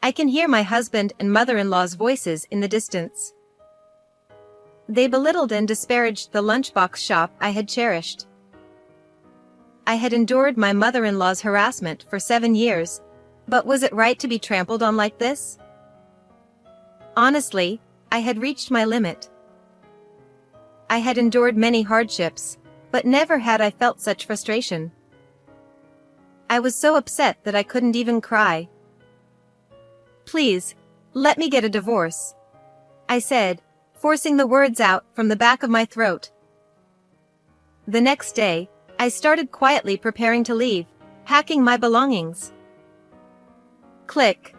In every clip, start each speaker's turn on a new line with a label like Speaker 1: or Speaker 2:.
Speaker 1: I can hear my husband and mother-in-law's voices in the distance. They belittled and disparaged the lunchbox shop I had cherished. I had endured my mother-in-law's harassment for 7 years, but was it right to be trampled on like this? Honestly, I had reached my limit. I had endured many hardships, but never had I felt such frustration. I was so upset that I couldn't even cry. "Please, let me get a divorce," I said, forcing the words out from the back of my throat. The next day, I started quietly preparing to leave, packing my belongings. Click.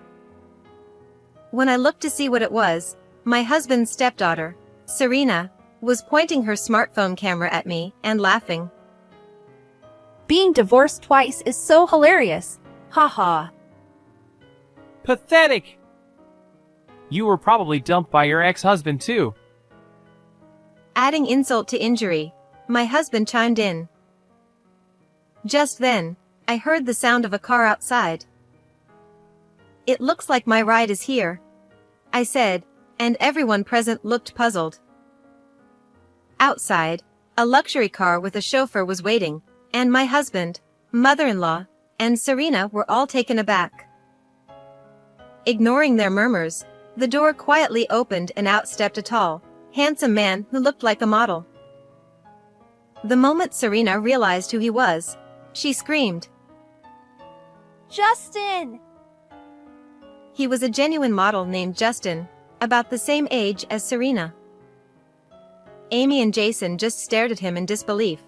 Speaker 1: When I looked to see what it was, my husband's stepdaughter, Serena, was pointing her smartphone camera at me and laughing.
Speaker 2: Being divorced twice is so hilarious. Haha.
Speaker 3: Pathetic! You were probably dumped by your ex-husband too.
Speaker 1: Adding insult to injury, my husband chimed in. Just then, I heard the sound of a car outside. "It looks like my ride is here," I said, and everyone present looked puzzled. Outside, a luxury car with a chauffeur was waiting, and my husband, mother-in-law, and Serena were all taken aback. Ignoring their murmurs, the door quietly opened and out stepped a tall, handsome man who looked like a model. The moment Serena realized who he was, she screamed.
Speaker 2: Justin!
Speaker 1: He was a genuine model named Justin, about the same age as Serena. Amy and Jason just stared at him in disbelief,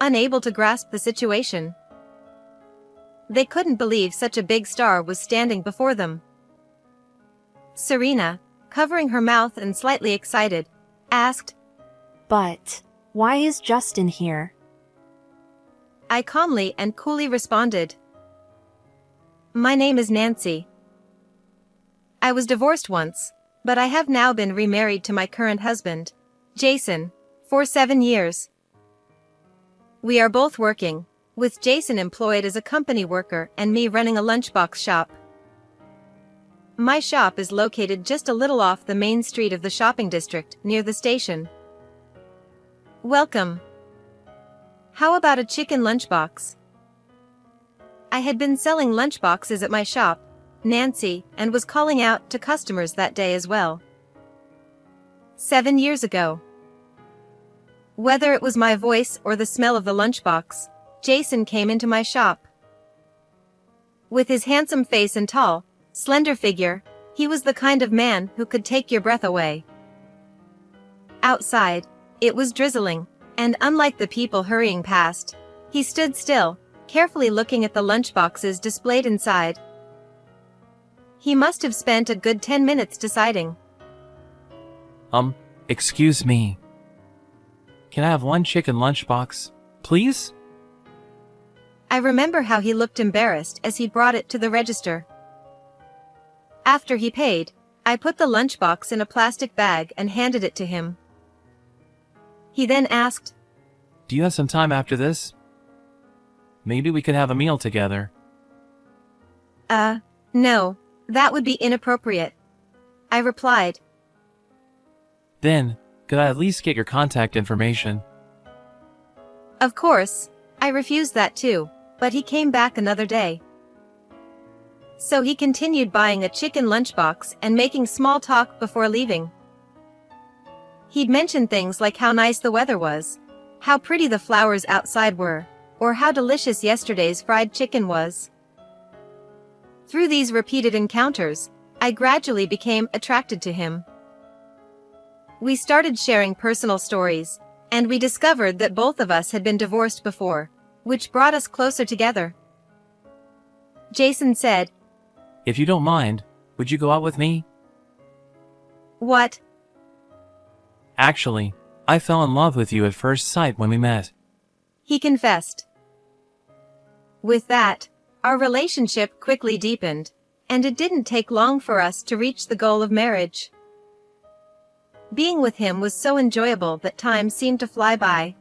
Speaker 1: unable to grasp the situation. They couldn't believe such a big star was standing before them. Serena, covering her mouth and slightly excited, asked,
Speaker 2: But why is Justin here?
Speaker 1: I calmly and coolly responded, "My name is Nancy. I was divorced once, but I have now been remarried to my current husband, Jason, for 7 years. We are both working, with Jason employed as a company worker and me running a lunchbox shop. My shop is located just a little off the main street of the shopping district near the station. Welcome. How about a chicken lunchbox?" I had been selling lunchboxes at my shop, Nancy, and was calling out to customers that day as well. 7 years ago. Whether it was my voice or the smell of the lunchbox, Jason came into my shop. With his handsome face and tall, slender figure, he was the kind of man who could take your breath away. Outside, it was drizzling, and unlike the people hurrying past, he stood still, carefully looking at the lunchboxes displayed inside. He must have spent a good 10 minutes deciding.
Speaker 3: Excuse me. Can I have one chicken lunchbox, please?
Speaker 1: I remember how he looked embarrassed as he brought it to the register. After he paid, I put the lunchbox in a plastic bag and handed it to him. He then asked,
Speaker 3: Do you have some time after this? Maybe we could have a meal together.
Speaker 1: No, that would be inappropriate, I replied.
Speaker 3: Then, could I at least get your contact information?
Speaker 1: Of course, I refused that too, but he came back another day. So he continued buying a chicken lunchbox and making small talk before leaving. He'd mention things like how nice the weather was, how pretty the flowers outside were, or how delicious yesterday's fried chicken was. Through these repeated encounters, I gradually became attracted to him. We started sharing personal stories, and we discovered that both of us had been divorced before, which brought us closer together. Jason said,
Speaker 3: If you don't mind, would you go out with me?
Speaker 1: What?
Speaker 3: Actually, I fell in love with you at first sight when we met.
Speaker 1: He confessed. With that, our relationship quickly deepened, and it didn't take long for us to reach the goal of marriage. Being with him was so enjoyable that time seemed to fly by.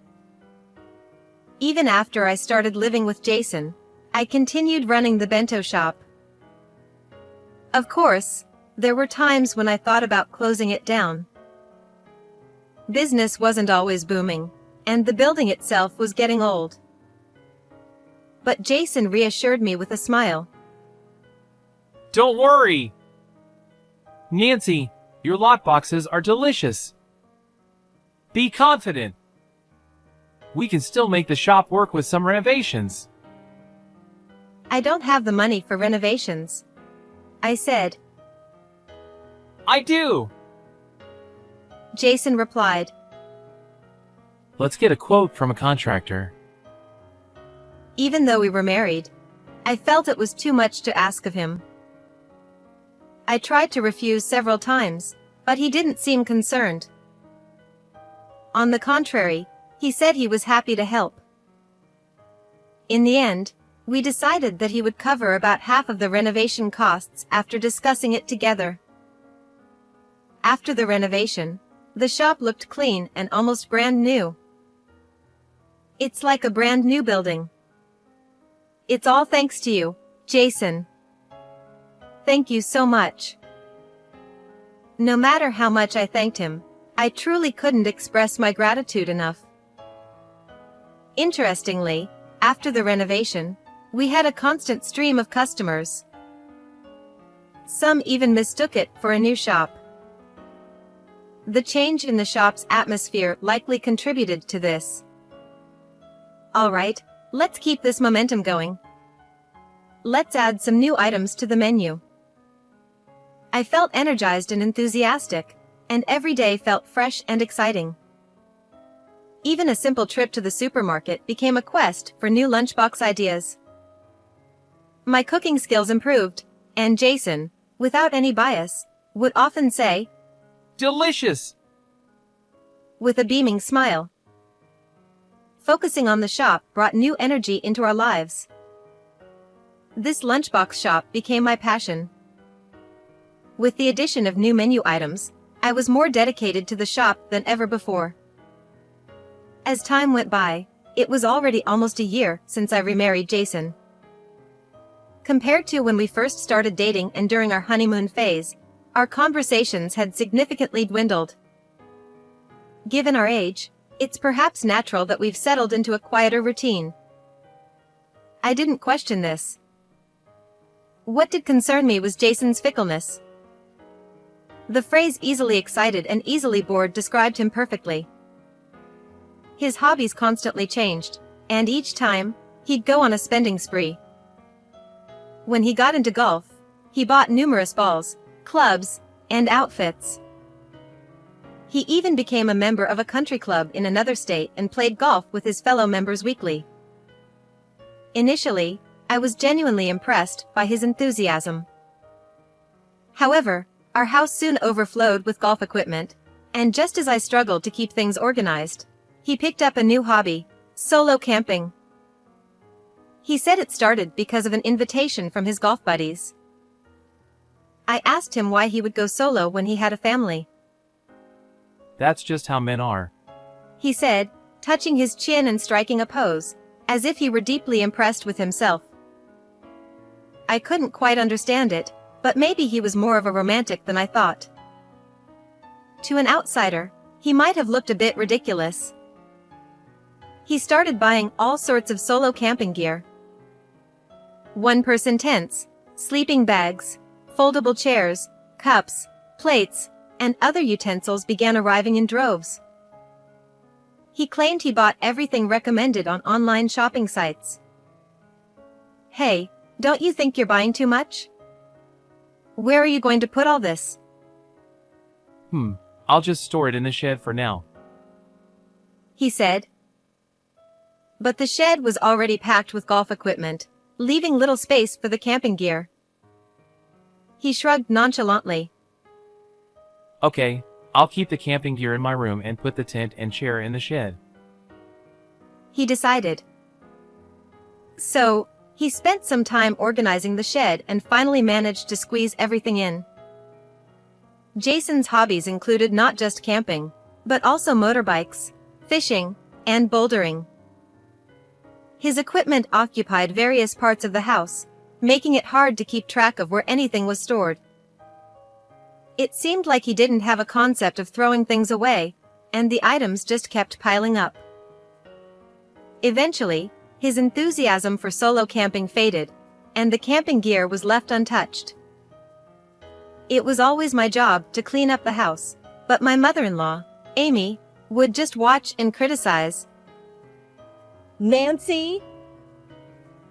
Speaker 1: Even after I started living with Jason, I continued running the bento shop. Of course, there were times when I thought about closing it down. Business wasn't always booming, and the building itself was getting old. But Jason reassured me with a smile.
Speaker 3: Don't worry! Nancy, your lockboxes are delicious. Be confident. We can still make the shop work with some renovations.
Speaker 1: I don't have the money for renovations, I said.
Speaker 3: I do!
Speaker 1: Jason replied.
Speaker 3: Let's get a quote from a contractor.
Speaker 1: Even though we were married, I felt it was too much to ask of him. I tried to refuse several times, but he didn't seem concerned. On the contrary, he said he was happy to help. In the end, we decided that he would cover about half of the renovation costs after discussing it together. After the renovation, the shop looked clean and almost brand new. It's like a brand new building. It's all thanks to you, Jason. Thank you so much. No matter how much I thanked him, I truly couldn't express my gratitude enough. Interestingly, after the renovation, we had a constant stream of customers. Some even mistook it for a new shop. The change in the shop's atmosphere likely contributed to this. Alright, let's keep this momentum going. Let's add some new items to the menu. I felt energized and enthusiastic, and every day felt fresh and exciting. Even a simple trip to the supermarket became a quest for new lunchbox ideas. My cooking skills improved, and Jason, without any bias, would often say,
Speaker 3: Delicious!
Speaker 1: With a beaming smile. Focusing on the shop brought new energy into our lives. This lunchbox shop became my passion. With the addition of new menu items, I was more dedicated to the shop than ever before. As time went by, it was already almost a year since I remarried Jason. Compared to when we first started dating and during our honeymoon phase, our conversations had significantly dwindled. Given our age, it's perhaps natural that we've settled into a quieter routine. I didn't question this. What did concern me was Jason's fickleness. The phrase easily excited and easily bored described him perfectly. His hobbies constantly changed, and each time, he'd go on a spending spree. When he got into golf, he bought numerous balls, clubs, and outfits. He even became a member of a country club in another state and played golf with his fellow members weekly. Initially, I was genuinely impressed by his enthusiasm. However, our house soon overflowed with golf equipment, and just as I struggled to keep things organized, he picked up a new hobby, solo camping. He said it started because of an invitation from his golf buddies. I asked him why he would go solo when he had a family.
Speaker 3: That's just how men are.
Speaker 1: He said, touching his chin and striking a pose, as if he were deeply impressed with himself. I couldn't quite understand it, but maybe he was more of a romantic than I thought. To an outsider, he might have looked a bit ridiculous. He started buying all sorts of solo camping gear. One-person tents, sleeping bags, foldable chairs, cups, plates, and other utensils began arriving in droves. He claimed he bought everything recommended on online shopping sites. Hey, don't you think you're buying too much? Where are you going to put all this?
Speaker 3: I'll just store it in the shed for now.
Speaker 1: He said. But the shed was already packed with golf equipment, leaving little space for the camping gear. He shrugged nonchalantly.
Speaker 3: Okay, I'll keep the camping gear in my room and put the tent and chair in the shed.
Speaker 1: He decided. So, he spent some time organizing the shed and finally managed to squeeze everything in. Jason's hobbies included not just camping, but also motorbikes, fishing, and bouldering. His equipment occupied various parts of the house, making it hard to keep track of where anything was stored. It seemed like he didn't have a concept of throwing things away, and the items just kept piling up. Eventually, his enthusiasm for solo camping faded, and the camping gear was left untouched. It was always my job to clean up the house, but my mother-in-law, Amy, would just watch and criticize.
Speaker 4: Nancy?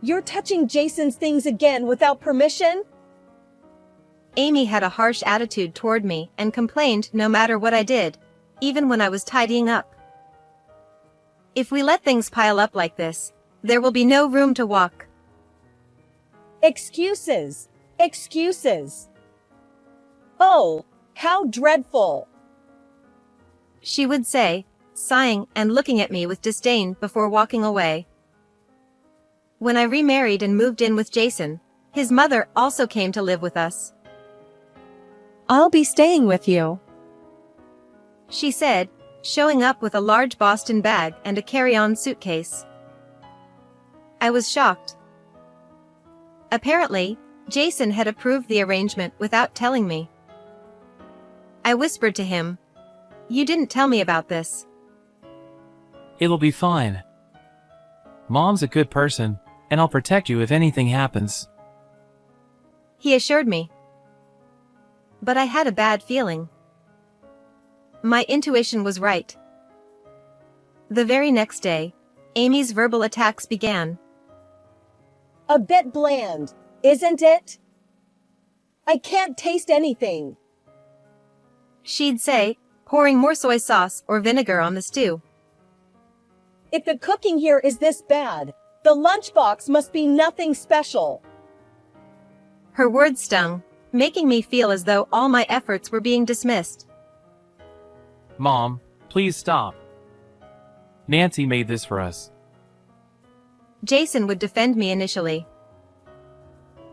Speaker 4: You're touching Jason's things again without permission?
Speaker 1: Amy had a harsh attitude toward me and complained no matter what I did, even when I was tidying up. If we let things pile up like this, there will be no room to walk.
Speaker 4: Excuses! Excuses! Oh, how dreadful!
Speaker 1: She would say, sighing and looking at me with disdain before walking away. When I remarried and moved in with Jason, his mother also came to live with us.
Speaker 4: I'll be staying with you,
Speaker 1: she said, showing up with a large Boston bag and a carry-on suitcase. I was shocked. Apparently, Jason had approved the arrangement without telling me. I whispered to him, "You didn't tell me about this."
Speaker 3: It'll be fine. Mom's a good person, and I'll protect you if anything happens.
Speaker 1: He assured me. But I had a bad feeling. My intuition was right. The very next day, Amy's verbal attacks began.
Speaker 4: A bit bland, isn't it? I can't taste anything,
Speaker 1: she'd say, pouring more soy sauce or vinegar on the stew.
Speaker 4: If the cooking here is this bad, the lunchbox must be nothing special.
Speaker 1: Her words stung, making me feel as though all my efforts were being dismissed.
Speaker 3: Mom, please stop. Nancy made this for us.
Speaker 1: Jason would defend me initially.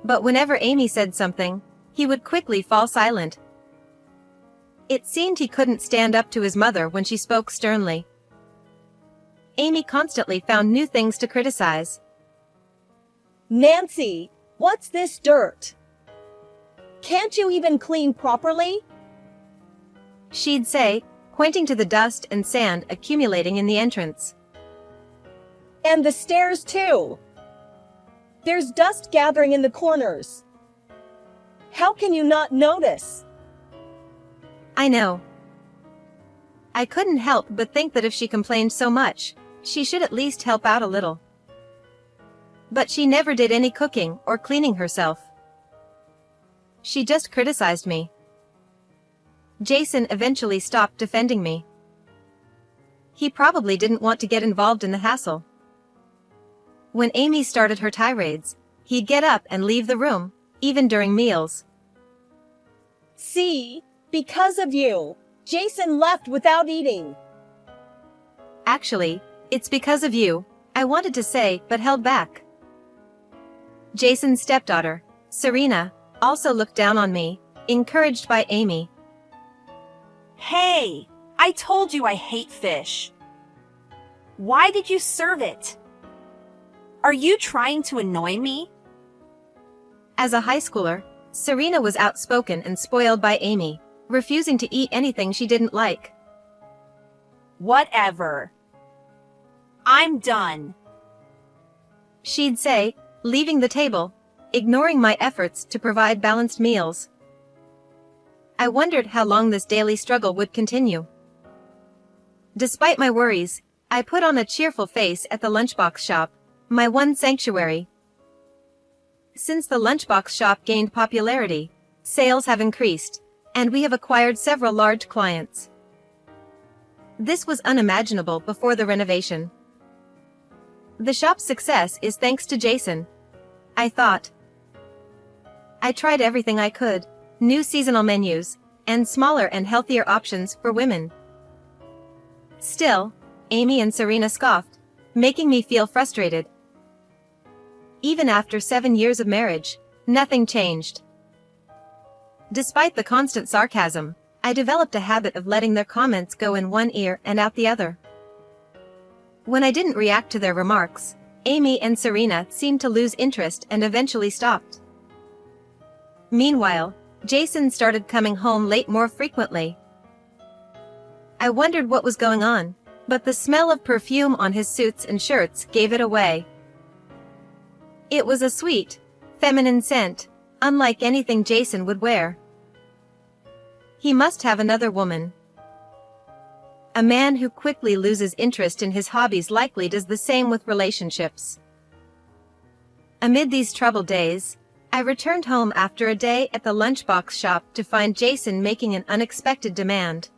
Speaker 1: But whenever Amy said something, he would quickly fall silent. It seemed he couldn't stand up to his mother when she spoke sternly. Amy constantly found new things to criticize.
Speaker 4: Nancy, what's this dirt? Can't you even clean properly?
Speaker 1: She'd say, pointing to the dust and sand accumulating in the entrance.
Speaker 4: And the stairs too. There's dust gathering in the corners. How can you not notice?
Speaker 1: I know. I couldn't help but think that if she complained so much, she should at least help out a little. But she never did any cooking or cleaning herself. She just criticized me. Jason eventually stopped defending me. He probably didn't want to get involved in the hassle. When Amy started her tirades, he'd get up and leave the room, even during meals.
Speaker 4: See, because of you, Jason left without eating.
Speaker 1: Actually, it's because of you, I wanted to say but held back. Jason's stepdaughter, Serena, also looked down on me, encouraged by Amy.
Speaker 2: Hey, I told you I hate fish. Why did you serve it? Are you trying to annoy me?
Speaker 1: As a high schooler, Serena was outspoken and spoiled by Amy, refusing to eat anything she didn't like.
Speaker 2: Whatever. I'm done,
Speaker 1: She'd say, leaving the table, ignoring my efforts to provide balanced meals. I wondered how long this daily struggle would continue. Despite my worries, I put on a cheerful face at the lunchbox shop, my one sanctuary. Since the lunchbox shop gained popularity, sales have increased, and we have acquired several large clients. This was unimaginable before the renovation. The shop's success is thanks to Jason, I thought. I tried everything I could, new seasonal menus, and smaller and healthier options for women. Still, Amy and Serena scoffed, making me feel frustrated. Even after 7 years of marriage, nothing changed. Despite the constant sarcasm, I developed a habit of letting their comments go in one ear and out the other. When I didn't react to their remarks, Amy and Serena seemed to lose interest and eventually stopped. Meanwhile, Jason started coming home late more frequently. I wondered what was going on, but the smell of perfume on his suits and shirts gave it away. It was a sweet, feminine scent, unlike anything Jason would wear. He must have another woman. A man who quickly loses interest in his hobbies likely does the same with relationships. Amid these troubled days, I returned home after a day at the lunchbox shop to find Jason making an unexpected demand.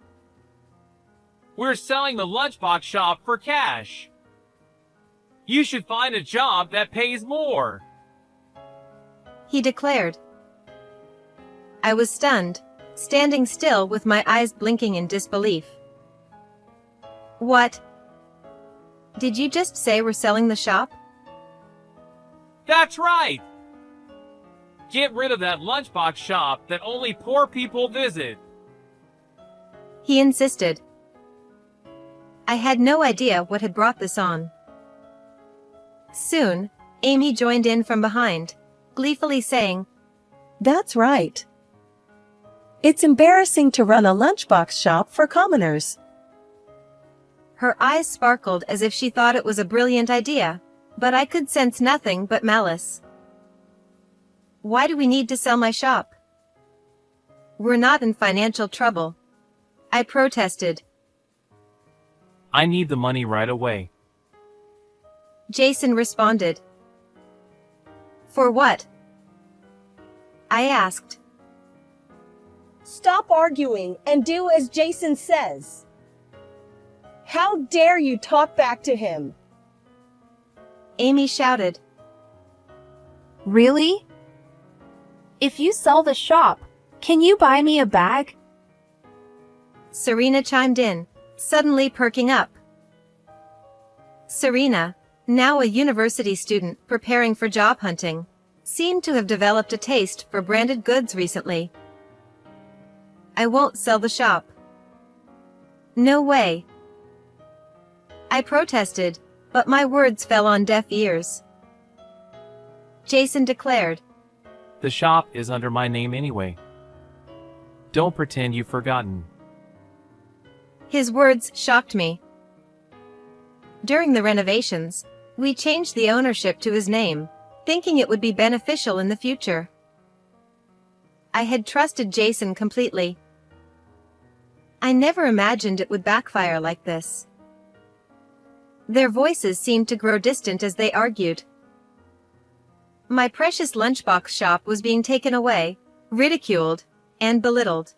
Speaker 3: We're selling the lunchbox shop for cash. You should find a job that pays more,
Speaker 1: he declared. I was stunned, standing still with my eyes blinking in disbelief. What? Did you just say we're selling the shop?
Speaker 3: That's right! Get rid of that lunchbox shop that only poor people visit.
Speaker 1: He insisted. I had no idea what had brought this on. Soon, Amy joined in from behind, gleefully saying,
Speaker 4: That's right. It's embarrassing to run a lunchbox shop for commoners.
Speaker 1: Her eyes sparkled as if she thought it was a brilliant idea, but I could sense nothing but malice. Why do we need to sell my shop? We're not in financial trouble, I protested.
Speaker 3: I need the money right away,
Speaker 1: Jason responded. For what? I asked.
Speaker 4: Stop arguing and do as Jason says. How dare you talk back to him?
Speaker 1: Amy shouted.
Speaker 2: Really? If you sell the shop, can you buy me a bag?
Speaker 1: Serena chimed in, suddenly perking up. Serena, now a university student preparing for job hunting, seemed to have developed a taste for branded goods recently. I won't sell the shop. No way. I protested, but my words fell on deaf ears. Jason declared.
Speaker 3: The shop is under my name anyway. Don't pretend you've forgotten.
Speaker 1: His words shocked me. During the renovations, we changed the ownership to his name, thinking it would be beneficial in the future. I had trusted Jason completely. I never imagined it would backfire like this. Their voices seemed to grow distant as they argued. My precious lunchbox shop was being taken away, ridiculed, and belittled.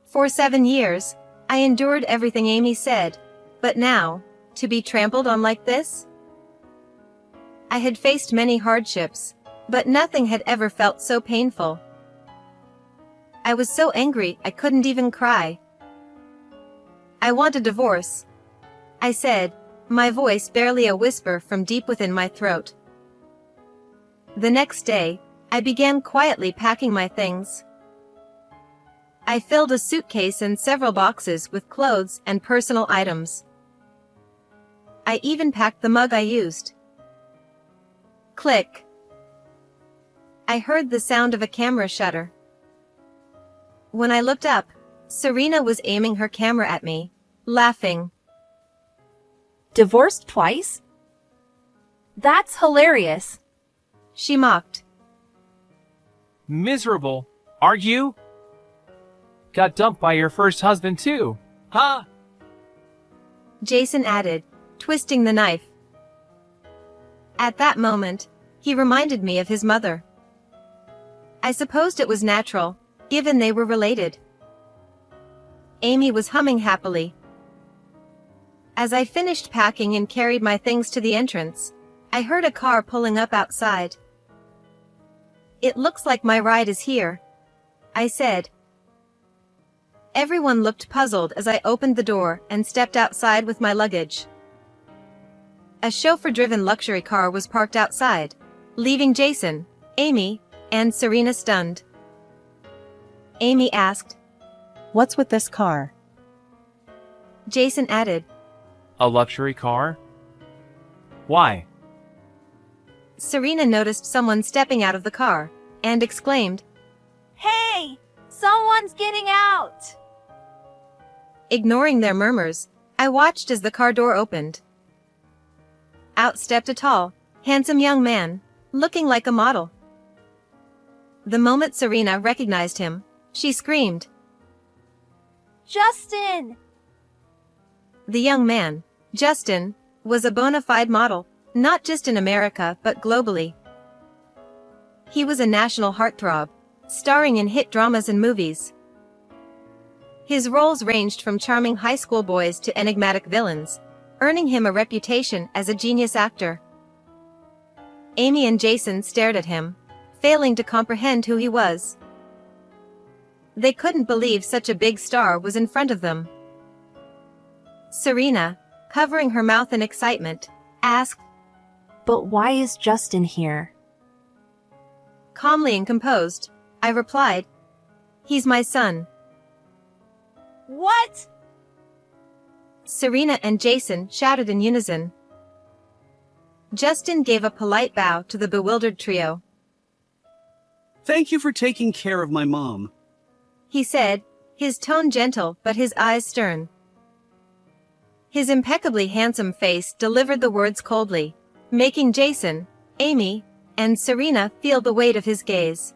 Speaker 1: For 7 years, I endured everything Amy said, but now, to be trampled on like this? I had faced many hardships, but nothing had ever felt so painful. I was so angry I couldn't even cry. I want a divorce, I said, my voice barely a whisper from deep within my throat. The next day, I began quietly packing my things. I filled a suitcase and several boxes with clothes and personal items. I even packed the mug I used. Click. I heard the sound of a camera shutter. When I looked up, Serena was aiming her camera at me, laughing.
Speaker 2: Divorced twice? That's hilarious.
Speaker 1: She mocked.
Speaker 3: Miserable, are you? Got dumped by your first husband too, huh?
Speaker 1: Jason added, twisting the knife. At that moment, he reminded me of his mother. I supposed it was natural, given they were related. Amy was humming happily. As I finished packing and carried my things to the entrance, I heard a car pulling up outside. It looks like my ride is here, I said. Everyone looked puzzled as I opened the door and stepped outside with my luggage. A chauffeur-driven luxury car was parked outside, leaving Jason, Amy, and Serena stunned. Amy asked,
Speaker 4: What's with this car?
Speaker 1: Jason added,
Speaker 3: A luxury car? Why?
Speaker 1: Serena noticed someone stepping out of the car and exclaimed,
Speaker 2: Hey! Someone's getting out!
Speaker 1: Ignoring their murmurs, I watched as the car door opened. Out stepped a tall, handsome young man, looking like a model. The moment Serena recognized him, she screamed.
Speaker 2: Justin!
Speaker 1: The young man, Justin, was a bona fide model, not just in America but globally. He was a national heartthrob, starring in hit dramas and movies. His roles ranged from charming high school boys to enigmatic villains, earning him a reputation as a genius actor. Amy and Jason stared at him, failing to comprehend who he was. They couldn't believe such a big star was in front of them. Serena, covering her mouth in excitement, asked,
Speaker 2: But why is Justin here?
Speaker 1: Calmly and composed, I replied, He's my son.
Speaker 2: What?
Speaker 1: Serena and Jason shouted in unison. Justin gave a polite bow to the bewildered trio.
Speaker 5: Thank you for taking care of my mom.
Speaker 1: He said, his tone gentle but his eyes stern. His impeccably handsome face delivered the words coldly, making Jason, Amy, and Serena feel the weight of his gaze.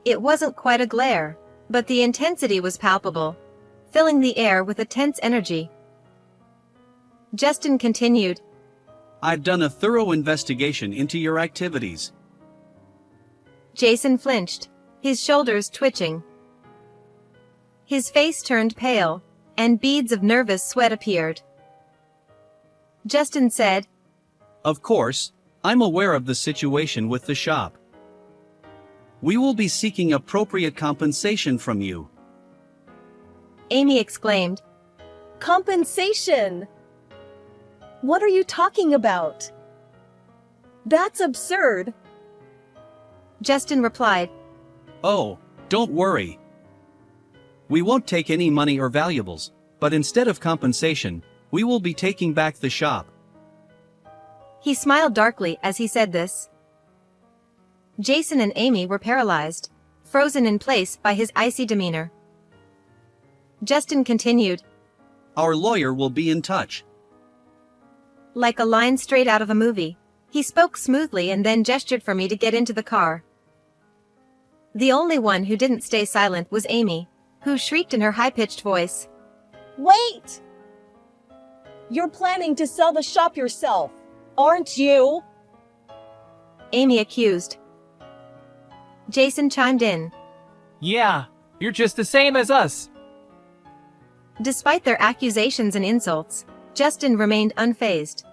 Speaker 1: It wasn't quite a glare, but the intensity was palpable, filling the air with a tense energy. Justin continued,
Speaker 5: I've done a thorough investigation into your activities.
Speaker 1: Jason flinched, his shoulders twitching. His face turned pale, and beads of nervous sweat appeared. Justin said,
Speaker 5: Of course, I'm aware of the situation with the shop. We will be seeking appropriate compensation from you.
Speaker 1: Amy exclaimed,
Speaker 4: Compensation! What are you talking about? That's absurd.
Speaker 1: Justin replied,
Speaker 5: Oh, don't worry. We won't take any money or valuables, but instead of compensation, we will be taking back the shop.
Speaker 1: He smiled darkly as he said this. Jason and Amy were paralyzed, frozen in place by his icy demeanor. Justin continued,
Speaker 5: Our lawyer will be in touch.
Speaker 1: Like a line straight out of a movie, he spoke smoothly and then gestured for me to get into the car. The only one who didn't stay silent was Amy, who shrieked in her high-pitched voice.
Speaker 4: Wait! You're planning to sell the shop yourself, aren't you?
Speaker 1: Amy accused. Jason chimed in.
Speaker 3: Yeah, you're just the same as us.
Speaker 1: Despite their accusations and insults, Justin remained unfazed.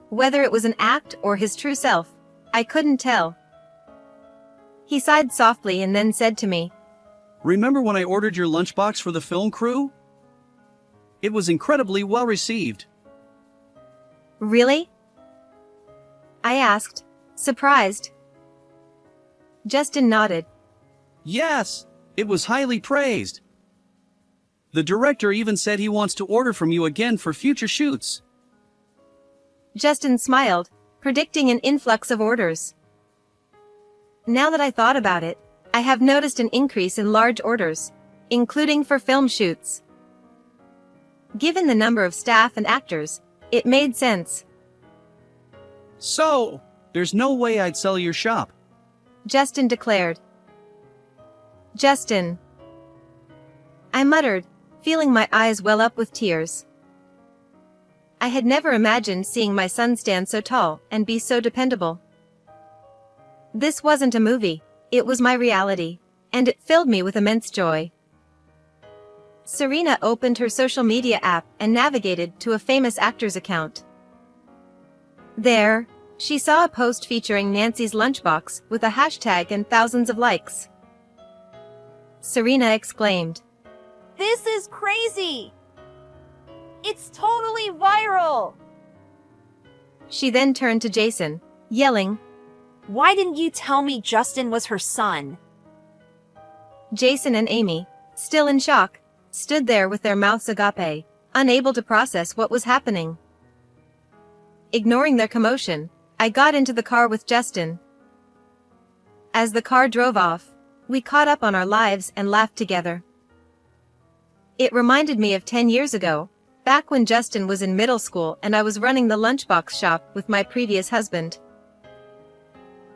Speaker 1: Whether it was an act or his true self, I couldn't tell. He sighed softly and then said to me,
Speaker 5: Remember when I ordered your lunchbox for the film crew? It was incredibly well received.
Speaker 1: Really? I asked, surprised. Justin nodded.
Speaker 5: Yes, it was highly praised. The director even said he wants to order from you again for future shoots.
Speaker 1: Justin smiled, predicting an influx of orders. Now that I thought about it, I have noticed an increase in large orders, including for film shoots. Given the number of staff and actors, it made sense.
Speaker 5: So, there's no way I'd sell your shop.
Speaker 1: Justin declared. Justin. I muttered, feeling my eyes well up with tears. I had never imagined seeing my son stand so tall and be so dependable. This wasn't a movie, it was my reality, and it filled me with immense joy. Serena opened her social media app and navigated to a famous actor's account. There, she saw a post featuring Nancy's lunchbox with a hashtag and thousands of likes. Serena exclaimed,
Speaker 2: This is crazy! It's totally viral!
Speaker 1: She then turned to Jason, yelling,
Speaker 2: Why didn't you tell me Justin was her son?
Speaker 1: Jason and Amy, still in shock, stood there with their mouths agape, unable to process what was happening. Ignoring their commotion, I got into the car with Justin. As the car drove off, we caught up on our lives and laughed together. It reminded me of 10 years ago, back when Justin was in middle school and I was running the lunchbox shop with my previous husband.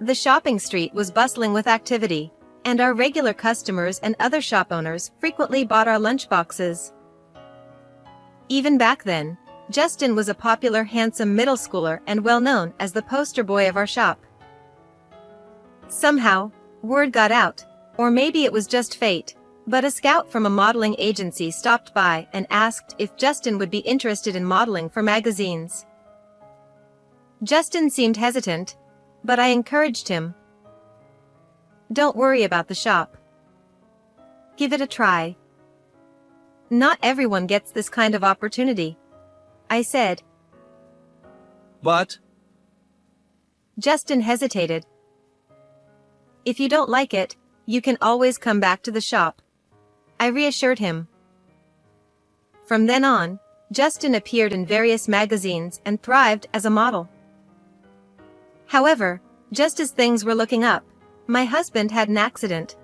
Speaker 1: The shopping street was bustling with activity, and our regular customers and other shop owners frequently bought our lunchboxes. Even back then, Justin was a popular, handsome middle schooler and well known as the poster boy of our shop. Somehow, word got out, or maybe it was just fate, but a scout from a modeling agency stopped by and asked if Justin would be interested in modeling for magazines. Justin seemed hesitant, but I encouraged him. Don't worry about the shop. Give it a try. Not everyone gets this kind of opportunity, I said.
Speaker 5: But,
Speaker 1: Justin hesitated. If you don't like it, you can always come back to the shop, I reassured him. From then on, Justin appeared in various magazines and thrived as a model. However, just as things were looking up, my husband had an accident.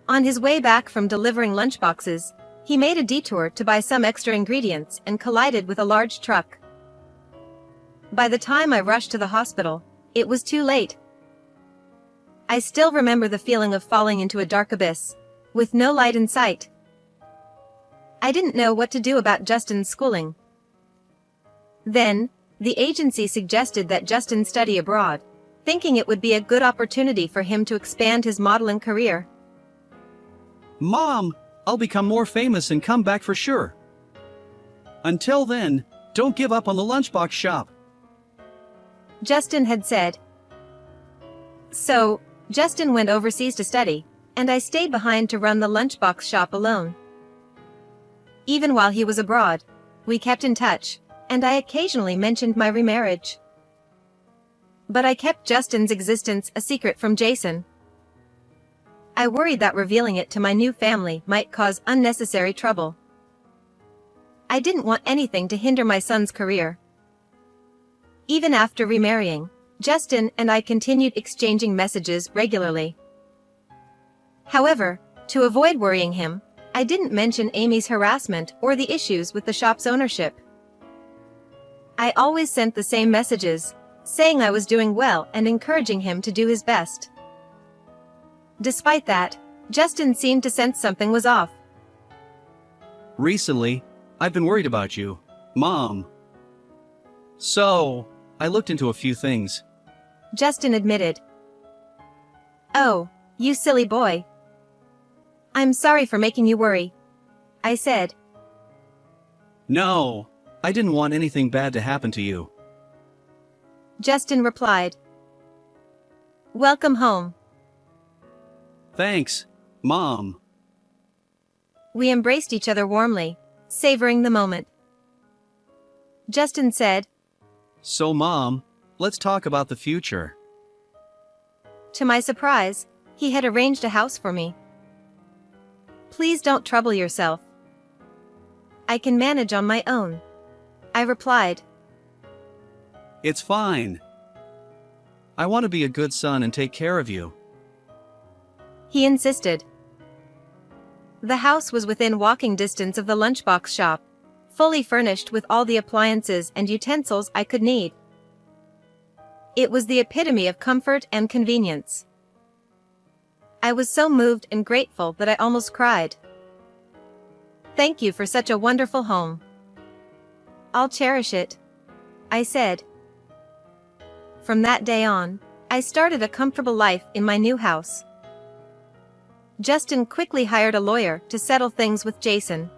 Speaker 1: On his way back from delivering lunchboxes, he made a detour to buy some extra ingredients and collided with a large truck. By the time I rushed to the hospital, it was too late. I still remember the feeling of falling into a dark abyss, with no light in sight. I didn't know what to do about Justin's schooling. Then, the agency suggested that Justin study abroad, thinking it would be a good opportunity for him to expand his modeling career.
Speaker 5: Mom, I'll become more famous and come back for sure. Until then, don't give up on the lunchbox shop.
Speaker 1: Justin had said. So, Justin went overseas to study, and I stayed behind to run the lunchbox shop alone. Even while he was abroad, we kept in touch, and I occasionally mentioned my remarriage. But I kept Justin's existence a secret from Jason. I worried that revealing it to my new family might cause unnecessary trouble. I didn't want anything to hinder my son's career. Even after remarrying, Justin and I continued exchanging messages regularly. However, to avoid worrying him, I didn't mention Amy's harassment or the issues with the shop's ownership. I always sent the same messages, saying I was doing well and encouraging him to do his best. Despite that, Justin seemed to sense something was off.
Speaker 5: Recently, I've been worried about you, Mom. So, I looked into a few things.
Speaker 1: Justin admitted. Oh, you silly boy. I'm sorry for making you worry, I said.
Speaker 5: No, I didn't want anything bad to happen to you.
Speaker 1: Justin replied. Welcome home.
Speaker 5: Thanks, Mom.
Speaker 1: We embraced each other warmly, savoring the moment. Justin said,
Speaker 5: So Mom, let's talk about the future.
Speaker 1: To my surprise, he had arranged a house for me. Please don't trouble yourself. I can manage on my own, I replied.
Speaker 5: It's fine. I want to be a good son and take care of you.
Speaker 1: He insisted. The house was within walking distance of the lunchbox shop, fully furnished with all the appliances and utensils I could need. It was the epitome of comfort and convenience. I was so moved and grateful that I almost cried. Thank you for such a wonderful home. I'll cherish it, I said. From that day on, I started a comfortable life in my new house. Justin quickly hired a lawyer to settle things with Jason.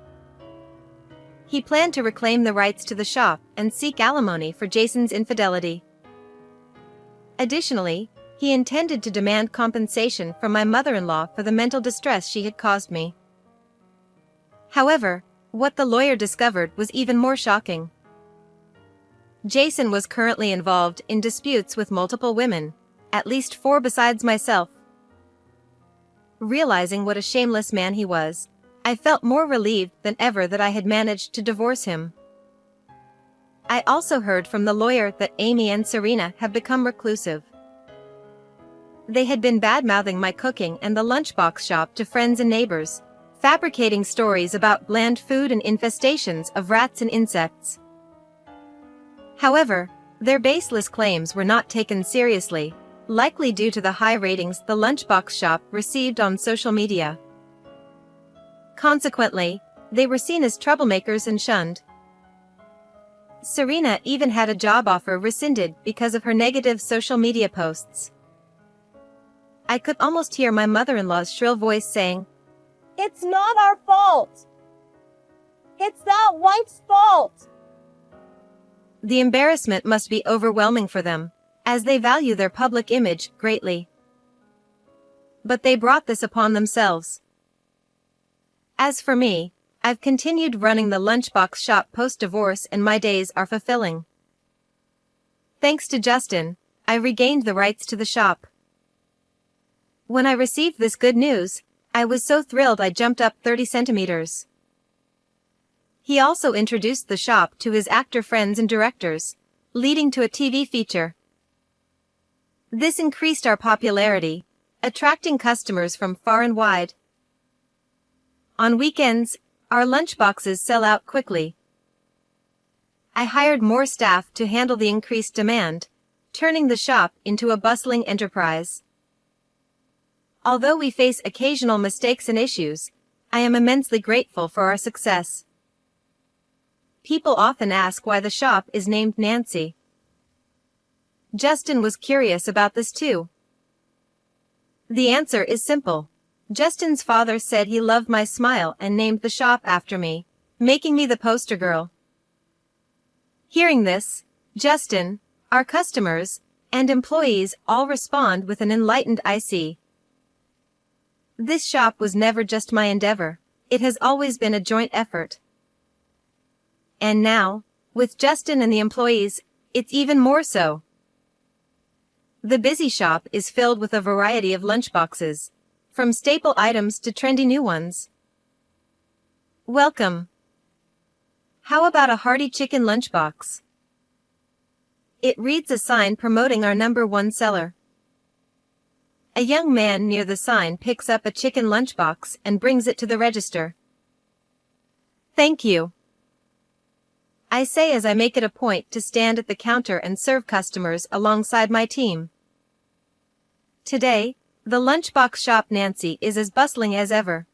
Speaker 1: He planned to reclaim the rights to the shop and seek alimony for Jason's infidelity. Additionally, he intended to demand compensation from my mother-in-law for the mental distress she had caused me. However, what the lawyer discovered was even more shocking. Jason was currently involved in disputes with multiple women, at least 4 besides myself. Realizing what a shameless man he was, I felt more relieved than ever that I had managed to divorce him. I also heard from the lawyer that Amy and Serena have become reclusive. They had been bad-mouthing my cooking and the lunchbox shop to friends and neighbors, fabricating stories about bland food and infestations of rats and insects. However, their baseless claims were not taken seriously, likely due to the high ratings the lunchbox shop received on social media. Consequently, they were seen as troublemakers and shunned. Serena even had a job offer rescinded because of her negative social media posts. I could almost hear my mother-in-law's shrill voice saying,
Speaker 4: It's not our fault. It's that wife's fault.
Speaker 1: The embarrassment must be overwhelming for them, as they value their public image greatly. But they brought this upon themselves. As for me, I've continued running the lunchbox shop post-divorce and my days are fulfilling. Thanks to Justin, I regained the rights to the shop. When I received this good news, I was so thrilled I jumped up 30 centimeters. He also introduced the shop to his actor friends and directors, leading to a TV feature. This increased our popularity, attracting customers from far and wide. On weekends, our lunchboxes sell out quickly. I hired more staff to handle the increased demand, turning the shop into a bustling enterprise. Although we face occasional mistakes and issues, I am immensely grateful for our success. People often ask why the shop is named Nancy. Justin was curious about this too. The answer is simple. Justin's father said he loved my smile and named the shop after me, making me the poster girl. Hearing this, Justin, our customers, and employees all respond with an enlightened I see. This shop was never just my endeavor, it has always been a joint effort. And now, with Justin and the employees, it's even more so. The busy shop is filled with a variety of lunchboxes, from staple items to trendy new ones. Welcome. How about a hearty chicken lunchbox? It reads a sign promoting our #1 seller. A young man near the sign picks up a chicken lunchbox and brings it to the register. Thank you, I say as I make it a point to stand at the counter and serve customers alongside my team. Today, the lunchbox shop Nancy is as bustling as ever.